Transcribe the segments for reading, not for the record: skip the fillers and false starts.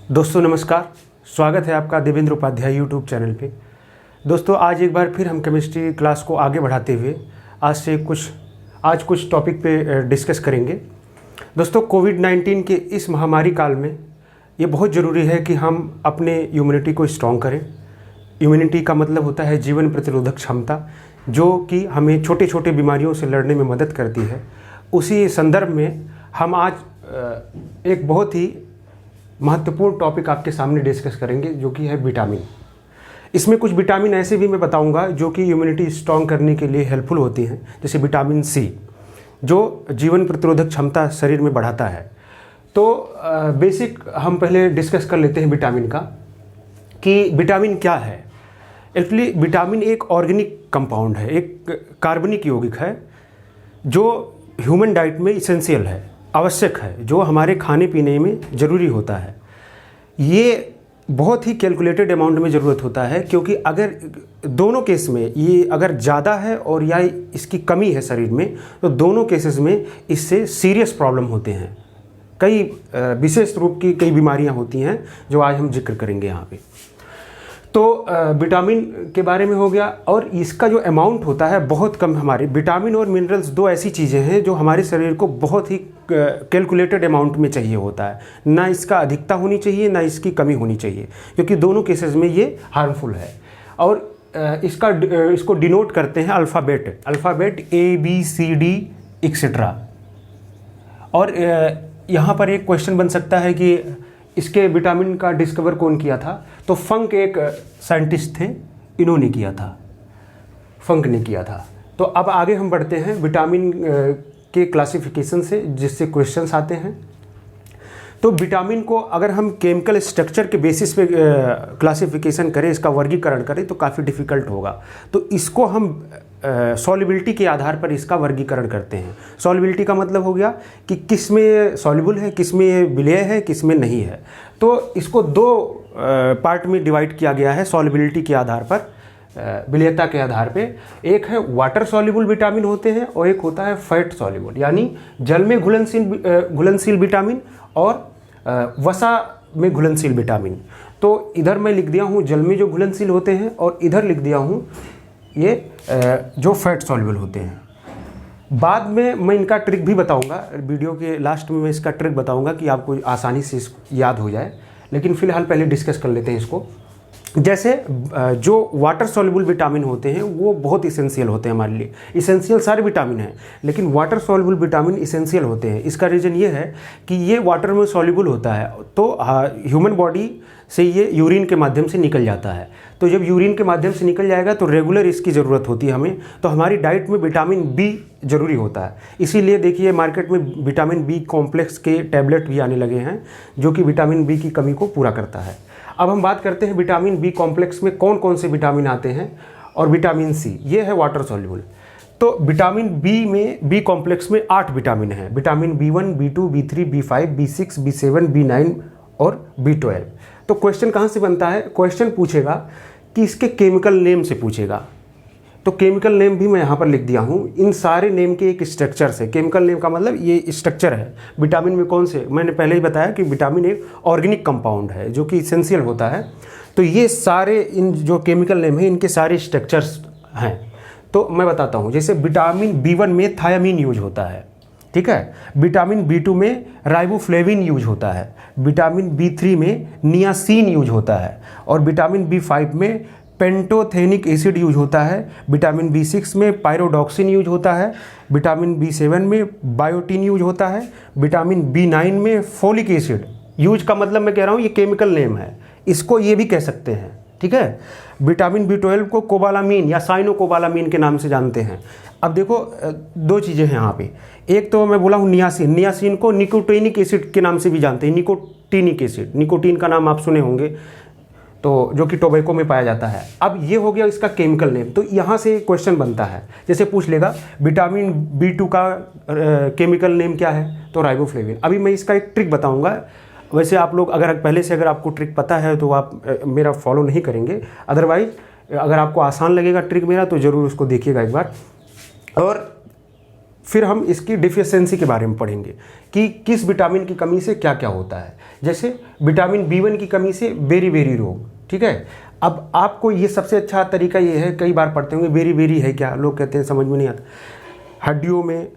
दोस्तों नमस्कार, स्वागत है आपका देवेंद्र उपाध्याय यूट्यूब चैनल पे। दोस्तों आज एक बार फिर हम केमिस्ट्री क्लास को आगे बढ़ाते हुए आज कुछ टॉपिक पे डिस्कस करेंगे। दोस्तों कोविड-19 के इस महामारी काल में ये बहुत ज़रूरी है कि हम अपने इम्यूनिटी को स्ट्रॉन्ग करें। इम्यूनिटी का मतलब होता है जीवन प्रतिरोधक क्षमता, जो कि हमें छोटे छोटे बीमारियों से लड़ने में मदद करती है। उसी संदर्भ में हम आज एक बहुत ही महत्वपूर्ण टॉपिक आपके सामने डिस्कस करेंगे, जो कि है विटामिन। इसमें कुछ विटामिन ऐसे भी मैं बताऊंगा जो कि इम्यूनिटी स्ट्रॉन्ग करने के लिए हेल्पफुल होती हैं, जैसे विटामिन सी जो जीवन प्रतिरोधक क्षमता शरीर में बढ़ाता है। तो बेसिक हम पहले डिस्कस कर लेते हैं विटामिन का, कि विटामिन क्या है। एक्चुअली विटामिन एक ऑर्गेनिक कंपाउंड है, एक कार्बनिक यौगिक है जो ह्यूमन डाइट में इसेंशियल है, आवश्यक है, जो हमारे खाने पीने में ज़रूरी होता है। ये बहुत ही कैलकुलेटेड अमाउंट में ज़रूरत होता है, क्योंकि अगर दोनों केस में ये अगर ज़्यादा है और या इसकी कमी है शरीर में, तो दोनों केसेस में इससे सीरियस प्रॉब्लम होते हैं। कई विशेष रूप की कई बीमारियां होती हैं जो आज हम जिक्र करेंगे यहाँ पे। तो विटामिन के बारे में हो गया, और इसका जो अमाउंट होता है बहुत कम। हमारे विटामिन और मिनरल्स दो ऐसी चीज़ें हैं जो हमारे शरीर को बहुत ही कैलकुलेटेड अमाउंट में चाहिए होता है। ना इसका अधिकता होनी चाहिए, ना इसकी कमी होनी चाहिए, क्योंकि दोनों केसेस में ये हार्मफुल है। और इसको डिनोट करते हैं अल्फ़ाबेट ABCD एक्सेट्रा। और यहाँ पर एक क्वेश्चन बन सकता है कि इसके विटामिन का डिस्कवर कौन किया था? तो फंक एक साइंटिस्ट थे, इन्होंने किया था, फंक ने किया था। तो अब आगे हम बढ़ते हैं विटामिन के क्लासिफिकेशन से, जिससे क्वेश्चंस आते हैं। तो विटामिन को अगर हम केमिकल स्ट्रक्चर के बेसिस पे क्लासिफिकेशन करें, इसका वर्गीकरण करें, तो काफ़ी डिफ़िकल्ट होगा। तो इसको हम सॉल्युबिलिटी के आधार पर इसका वर्गीकरण करते हैं। सॉल्युबिलिटी का मतलब हो गया कि किस में सॉल्युबल है, किस में विलेय है, किस में नहीं है। तो इसको दो पार्ट में डिवाइड किया गया है सॉल्युबिलिटी के आधार पर, विलेयता के आधार पे। एक है वाटर सॉल्युबल विटामिन होते हैं, और एक होता है फैट सॉल्युबल, यानी जल में घुलनशील विटामिन और वसा में घुलनशील विटामिन। तो इधर मैं लिख दिया हूँ जल में जो घुलनशील होते हैं, और इधर लिख दिया हूँ ये जो फैट सॉल्युबल होते हैं। बाद में मैं इनका ट्रिक भी बताऊंगा, वीडियो के लास्ट में मैं इसका ट्रिक बताऊंगा कि आपको आसानी से याद हो जाए। लेकिन फ़िलहाल पहले डिस्कस कर लेते हैं इसको। जैसे जो वाटर सॉल्युबल विटामिन होते हैं वो बहुत इसेंशियल होते हैं हमारे लिए। इसेंशियल सारे विटामिन हैं, लेकिन वाटर सॉल्युबल विटामिन इसेंशियल होते हैं। इसका रीज़न ये है कि ये वाटर में सॉल्युबल होता है, तो ह्यूमन बॉडी से ये यूरिन के माध्यम से निकल जाता है। तो जब यूरिन के माध्यम से निकल जाएगा तो रेगुलर इसकी ज़रूरत होती है हमें। तो हमारी डाइट में विटामिन बी ज़रूरी होता है। इसीलिए देखिए मार्केट में विटामिन बी कॉम्प्लेक्स के टैबलेट भी आने लगे हैं, जो कि विटामिन बी की कमी को पूरा करता है। अब हम बात करते हैं विटामिन बी कॉम्प्लेक्स में कौन कौन से विटामिन आते हैं। और विटामिन सी ये है वाटर सॉल्युबल। तो विटामिन बी में, बी कॉम्प्लेक्स में 8 विटामिन हैं। Vitamin B1, B2, B3, B5, B6, B7, B9 और B12। तो क्वेश्चन कहाँ से बनता है? क्वेश्चन पूछेगा कि इसके केमिकल नेम से पूछेगा। तो केमिकल नेम भी मैं यहाँ पर लिख दिया हूँ। इन सारे नेम के एक स्ट्रक्चर से, केमिकल नेम का मतलब ये स्ट्रक्चर है। विटामिन में कौन से, मैंने पहले ही बताया कि विटामिन एक ऑर्गेनिक कंपाउंड है जो कि इसेंशियल होता है। तो ये सारे इन जो केमिकल नेम है, इनके सारे स्ट्रक्चर्स हैं। तो मैं बताता हूँ। जैसे विटामिन B1 में थायामीन यूज होता है, ठीक है। विटामिन B2 में राइबोफ्लेविन यूज होता है। विटामिन B3 में नियासिन यूज होता है। और विटामिन B5 में पेंटोथेनिक एसिड यूज होता है। विटामिन B6 में पायरोडॉक्सिन यूज होता है। विटामिन B7 में बायोटीन यूज होता है। विटामिन B9 में फोलिक एसिड यूज का मतलब मैं कह रहा हूँ ये केमिकल नेम है, इसको ये भी कह सकते हैं, ठीक है। विटामिन B12 को कोबालामीन या साइनोकोबालामीन के नाम से जानते हैं। अब देखो दो चीज़ें हैं यहाँ पे। एक तो मैं बोला हूँ नियासिन को निकोटीनिक एसिड के नाम से भी जानते हैं। निकोटीनिक एसिड, निकोटीन का नाम आप सुने होंगे, तो जो कि टोबैको में पाया जाता है। अब ये हो गया इसका केमिकल नेम। तो यहाँ से क्वेश्चन बनता है, जैसे पूछ लेगा विटामिन B2 का केमिकल नेम क्या है, तो राइबोफ्लेविन। अभी मैं इसका एक ट्रिक बताऊँगा। वैसे आप लोग अगर पहले से अगर आपको ट्रिक पता है तो आप मेरा फॉलो नहीं करेंगे, अदरवाइज अगर आपको आसान लगेगा ट्रिक मेरा तो ज़रूर उसको देखिएगा एक बार। और फिर हम इसकी डिफिशियंसी के बारे में पढ़ेंगे कि किस विटामिन की कमी से क्या क्या होता है। जैसे विटामिन B1 की कमी से बेरी बेरी रोग, ठीक है। अब आपको ये सबसे अच्छा तरीका ये है, कई बार पढ़ते होंगे बेरी बेरी है क्या, लोग कहते हैं समझ में नहीं आता। हड्डियों में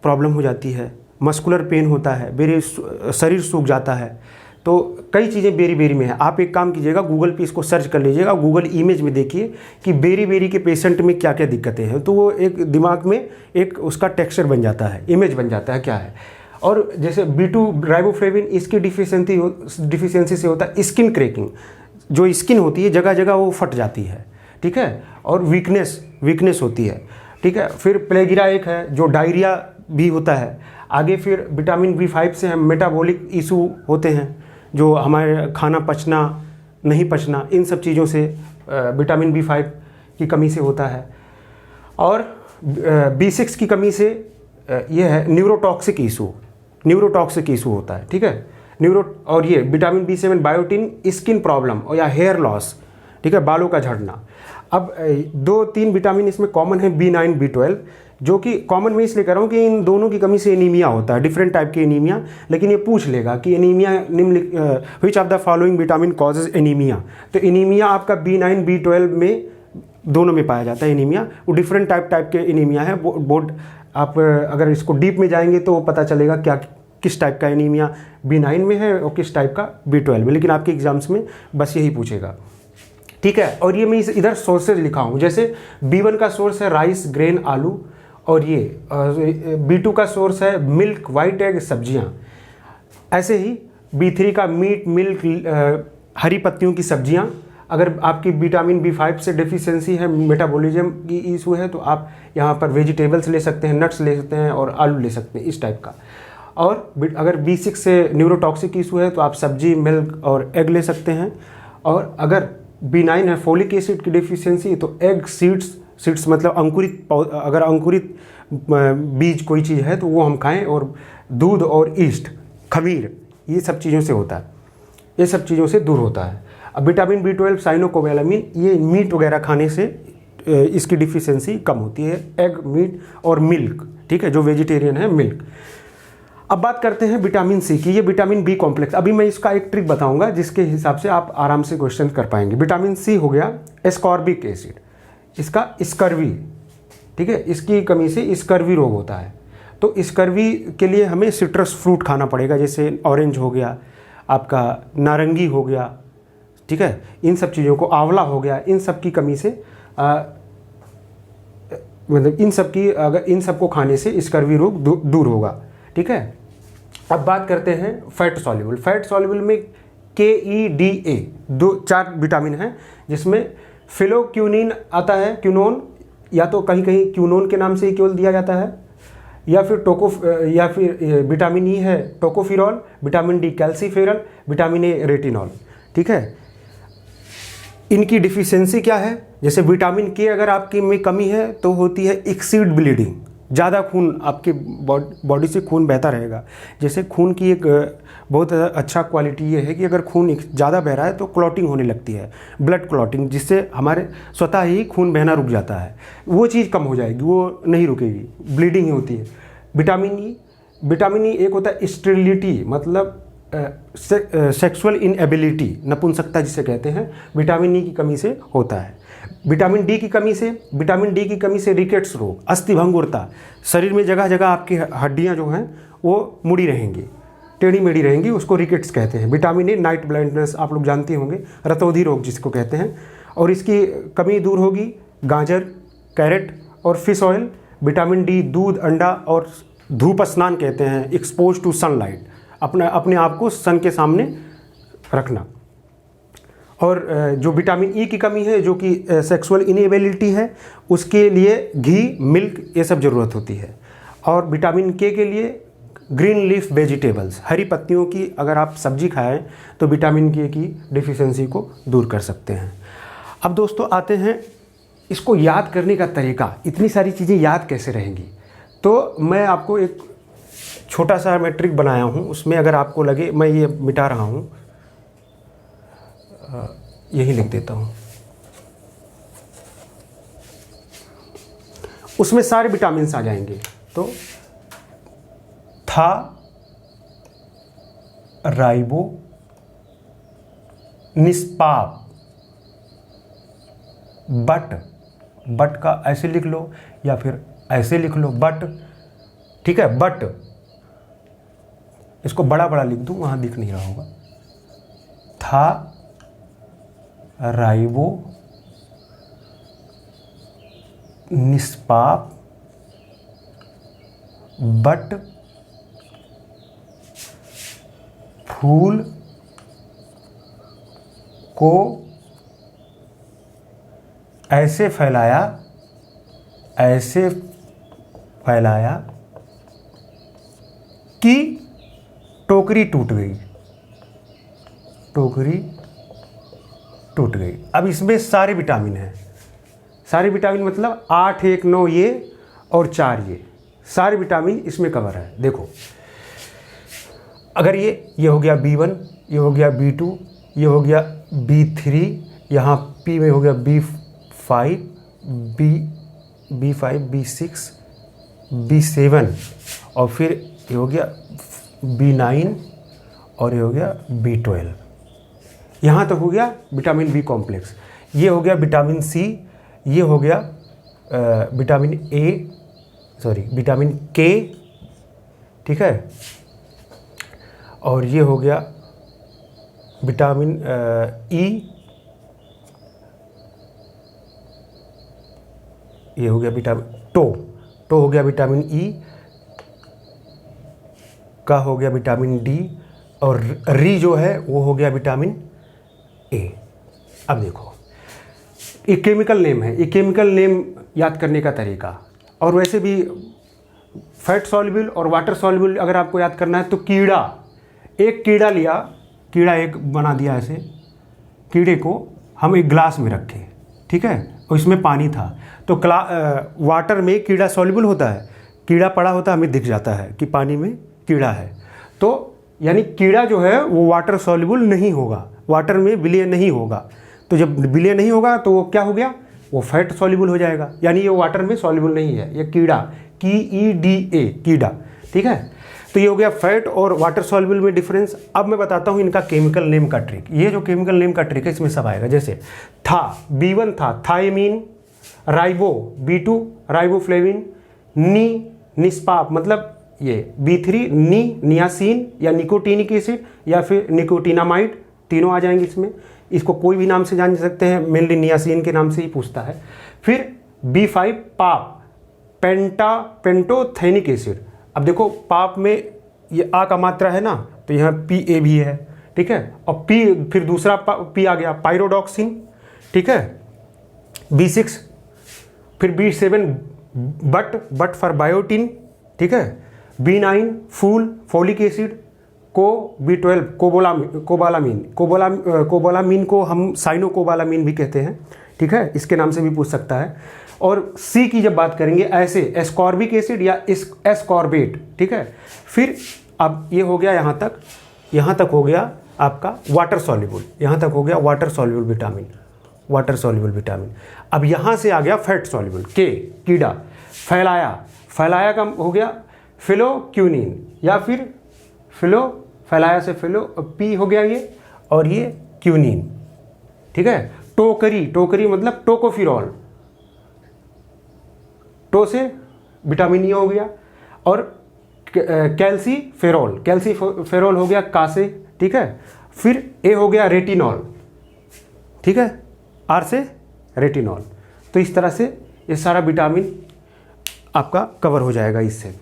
प्रॉब्लम हो जाती है, मस्कुलर पेन होता है, बेरी शरीर सूख जाता है, तो कई चीज़ें बेरी बेरी में है। आप एक काम कीजिएगा, गूगल पे इसको सर्च कर लीजिएगा, गूगल इमेज में देखिए कि बेरी बेरी के पेशेंट में क्या क्या दिक्कतें हैं, तो वो एक दिमाग में एक उसका टेक्सचर बन जाता है, इमेज बन जाता है क्या है। और जैसे B2 राइबोफ्लेविन, इसकी डिफिशियंसी से होता है स्किन क्रैकिंग, जो स्किन होती है जगह जगह वो फट जाती है, ठीक है, और वीकनेस होती है, ठीक है। फिर प्लेगिरा एक है जो डायरिया भी होता है। आगे फिर विटामिन B5 से हम मेटाबॉलिक इशू होते हैं, जो हमारे खाना पचना नहीं पचना, इन सब चीज़ों से विटामिन B5 की कमी से होता है। और B6 की कमी से ये है न्यूरोटॉक्सिक इशू होता है, ठीक है। और ये vitamin B7 biotin skin problem और या हेयर लॉस, ठीक है, बालों का झड़ना। अब 2-3 विटामिन इसमें कॉमन है, B9 B12, जो कि कॉमन मैं इसलिए कह रहा हूँ कि इन दोनों की कमी से एनीमिया होता है, डिफरेंट टाइप की एनीमिया। लेकिन ये पूछ लेगा कि anaemia which of the following vitamin causes anaemia, तो एनीमिया आपका B9 B12 में दोनों में पाया जाता है एनीमिया। वो डिफरेंट टाइप के एनीमिया है। बोर्ड आप अगर इसको डीप में जाएंगे तो पता चलेगा क्या किस टाइप का एनीमिया B9 में है और किस टाइप का B12 में, लेकिन आपके एग्जाम्स में बस यही पूछेगा, ठीक है। और ये मैं इधर सोर्सेज लिखा हूँ, जैसे B1 का सोर्स है राइस ग्रेन आलू, और ये B2 का सोर्स है मिल्क वाइट एग सब्जियाँ। ऐसे ही B3 का मीट मिल्क हरी पत्तियों की सब्जियाँ। अगर आपकी विटामिन B5 से डेफिशिएंसी है, मेटाबॉलिज्म की इशू है, तो आप यहाँ पर वेजिटेबल्स ले सकते हैं, नट्स ले सकते हैं और आलू ले सकते हैं, इस टाइप का। और अगर B6 से न्यूरोटॉक्सिक इशू है तो आप सब्जी मिल्क और एग ले सकते हैं। और अगर B9 है फोलिक एसिड की डेफिशिएंसी, तो एग सीड्स मतलब अगर अंकुरित बीज कोई चीज़ है तो वो हम खाएं, और दूध और ईस्ट खमीर, ये सब चीज़ों से होता है, ये सब चीज़ों से दूर होता है। अब विटामिन B12 साइनोकोबालामिन, ये मीट वगैरह खाने से इसकी डिफिशियंसी कम होती है, एग मीट और मिल्क, ठीक है, जो वेजिटेरियन है मिल्क। अब बात करते हैं विटामिन सी की, ये विटामिन B कॉम्प्लेक्स। अभी मैं इसका एक ट्रिक बताऊंगा जिसके हिसाब से आप आराम से क्वेश्चन कर पाएंगे। विटामिन सी हो गया एस्कॉर्बिक एसिड, इसका स्कर्वी, ठीक है, इसकी कमी से स्कर्वी रोग होता है। तो स्कर्वी के लिए हमें सिट्रस फ्रूट खाना पड़ेगा, जैसे ऑरेंज हो गया, आपका नारंगी हो गया, ठीक है, इन सब चीज़ों को, आंवला हो गया, इन सब की कमी से मतलब अगर इन सबको खाने से स्कर्वी रोग दूर होगा, ठीक है। अब बात करते हैं फैट सॉल्युबल में KEDA 4 विटामिन हैं, जिसमें फिलोक्यूनिन आता है, क्यूनोन, या तो कहीं कहीं क्यूनोन के नाम से ही केवल दिया जाता है, या फिर विटामिन ई है tocopherol, vitamin D calciferol, vitamin A retinol, ठीक है। इनकी डिफिशियंसी क्या है, जैसे विटामिन के अगर आपकी में कमी है तो होती है एक्सीड ब्लीडिंग, ज़्यादा खून आपके बॉडी से खून बहता रहेगा। जैसे खून की एक बहुत अच्छा क्वालिटी ये है कि अगर खून ज़्यादा बह रहा है तो क्लॉटिंग होने लगती है, ब्लड क्लॉटिंग, जिससे हमारे स्वतः ही खून बहना रुक जाता है, वो चीज़ कम हो जाएगी, वो नहीं रुकेगी, ब्लीडिंग ही होती है। विटामिन ई एक होता है स्टेरिलिटी, मतलब सेक्सुअल इनएबिलिटी, नपुंसकता जिसे कहते हैं, विटामिन ई की कमी से होता है। विटामिन डी की कमी से रिकेट्स रोग, अस्थिभंगुरता, शरीर में जगह जगह आपकी हड्डियां जो हैं वो मुड़ी रहेंगी, टेढ़ी मेढ़ी रहेंगी, उसको रिकेट्स कहते हैं। विटामिन ए नाइट ब्लाइंडनेस, आप लोग जानते होंगे, रतौंधी रोग जिसको कहते हैं, और इसकी कमी दूर होगी गाजर, कैरेट और फिश ऑयल। विटामिन डी दूध, अंडा और धूप स्नान कहते हैं, एक्सपोज टू सनलाइट, अपने आप को सन के सामने रखना। और जो विटामिन ई की कमी है, जो कि सेक्सुअल इनएबिलिटी है, उसके लिए घी, मिल्क, ये सब ज़रूरत होती है। और विटामिन के लिए ग्रीन लीफ वेजिटेबल्स, हरी पत्तियों की अगर आप सब्जी खाएं तो विटामिन के की डिफिशियंसी को दूर कर सकते हैं। अब दोस्तों आते हैं इसको याद करने का तरीका, इतनी सारी चीज़ें याद कैसे रहेंगी। तो मैं आपको एक छोटा सा मैं ट्रिक बनाया हूँ, उसमें अगर आपको लगे, मैं ये मिटा रहा हूँ, यही लिख देता हूँ, उसमें सारे विटामिन्स आ जाएंगे, तो था राइबो निष्पाप, बट का ऐसे लिख लो या फिर ऐसे लिख लो बट, ठीक है। बट इसको बड़ा बड़ा लिख दूं, वहां दिख नहीं रहा होगा। था राइबो निष्पाप बट फूल को ऐसे फैलाया कि टोकरी टूट गई। अब इसमें सारे विटामिन हैं। सारे विटामिन मतलब 8, 1, 9 ये और 4 ये, सारे विटामिन इसमें कवर है। देखो, अगर ये हो गया B1, ये हो गया B2, ये हो गया B3, यहाँ P में हो गया B5, B6, B7 और फिर ये हो गया B9 और ये हो गया B12। यहाँ तक हो गया विटामिन बी कॉम्प्लेक्स। ये हो गया विटामिन सी, ये हो गया विटामिन के, ठीक है। और ये हो गया विटामिन ई, ये हो गया विटामिन टो हो गया विटामिन ई का, हो गया विटामिन डी, और री जो है वो हो गया विटामिन ए। अब देखो, ये केमिकल नेम है, ये केमिकल नेम याद करने का तरीका। और वैसे भी फैट सॉल्युबल और वाटर सॉल्युबल अगर आपको याद करना है तो कीड़ा, एक कीड़ा लिया, कीड़ा एक बना दिया ऐसे, कीड़े को हम एक ग्लास में रखे, ठीक है, और इसमें पानी था तो वाटर में कीड़ा सॉल्युबल होता है, कीड़ा पड़ा होता है, हमें दिख जाता है कि पानी में कीड़ा है। तो यानी कीड़ा जो है वो वाटर सॉल्युबल नहीं होगा, वाटर में विलय नहीं होगा। तो जब विलय नहीं होगा तो वो क्या हो गया, वो फैट सॉल्युबल हो जाएगा, यानी ये वाटर में सॉल्युबल नहीं है, ये कीड़ा, KEDA, कीड़ा, ठीक है। तो ये हो गया फैट और वाटर सॉल्युबल में डिफरेंस। अब मैं बताता हूँ इनका केमिकल नेम का ट्रिक। ये जो केमिकल नेम का ट्रिक है इसमें सब आएगा। जैसे था, B1 था थायमीन, राइबो B2 राइबोफ्लेविन, निष्पाप मतलब ये B3 नियासिन या निकोटीनिक एसिड या फिर निकोटिनामाइड, तीनों आ जाएंगे इसमें। इसको कोई भी नाम से जान सकते हैं, मेनली नियासिन के नाम से ही पूछता है। फिर B5 पाप, पेंटोथेनिक एसिड। अब देखो पाप में ये आ का मात्रा है ना, तो यहाँ PA भी है, ठीक है। और P फिर दूसरा P आ गया पायरोडॉक्सिन, ठीक है। B6 फिर B7 बट फॉर बायोटिन, ठीक है। B9 फोलिक एसिड, B12 कोबालामीन को हम साइनोकोबालामीन भी कहते हैं, ठीक है, इसके नाम से भी पूछ सकता है। और C की जब बात करेंगे ऐसे एस्कॉर्बिक एसिड या एस्कॉर्बेट, ठीक है। फिर अब ये हो गया यहाँ तक हो गया आपका वाटर सॉल्युबल, यहाँ तक हो गया वाटर सॉल्युबल विटामिन। अब यहाँ से आ गया फैट सॉल्युबल, कीड़ा, फैलाया का हो गया फिलोक्यूनिन या फिर फैलाया से P हो गया ये, और ये क्यूनिन, ठीक है। टोकरी मतलब टोकोफिरॉल, टो से विटामिन E हो गया। और कैल्सीफेरॉल हो गया का से, ठीक है। फिर ए हो गया रेटिनॉल, ठीक है, R से रेटिनॉल। तो इस तरह से ये सारा विटामिन आपका कवर हो जाएगा इससे।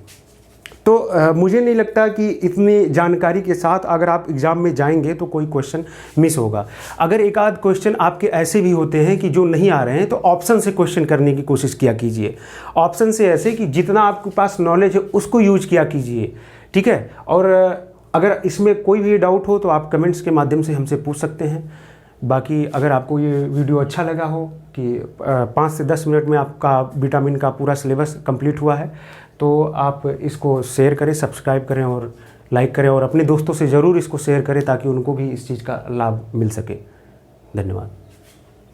तो मुझे नहीं लगता कि इतनी जानकारी के साथ अगर आप एग्ज़ाम में जाएंगे तो कोई क्वेश्चन मिस होगा। अगर एक आध क्वेश्चन आपके ऐसे भी होते हैं कि जो नहीं आ रहे हैं तो ऑप्शन से क्वेश्चन करने की कोशिश किया कीजिए। ऑप्शन से ऐसे कि जितना आपके पास नॉलेज है उसको यूज किया कीजिए, ठीक है। और अगर इसमें कोई भी डाउट हो तो आप कमेंट्स के माध्यम से हमसे पूछ सकते हैं। बाकी अगर आपको ये वीडियो अच्छा लगा हो कि 5 से 10 मिनट में आपका विटामिन का पूरा सिलेबस कंप्लीट हुआ है, तो आप इसको शेयर करें, सब्सक्राइब करें और लाइक करें, और अपने दोस्तों से ज़रूर इसको शेयर करें ताकि उनको भी इस चीज़ का लाभ मिल सके। धन्यवाद।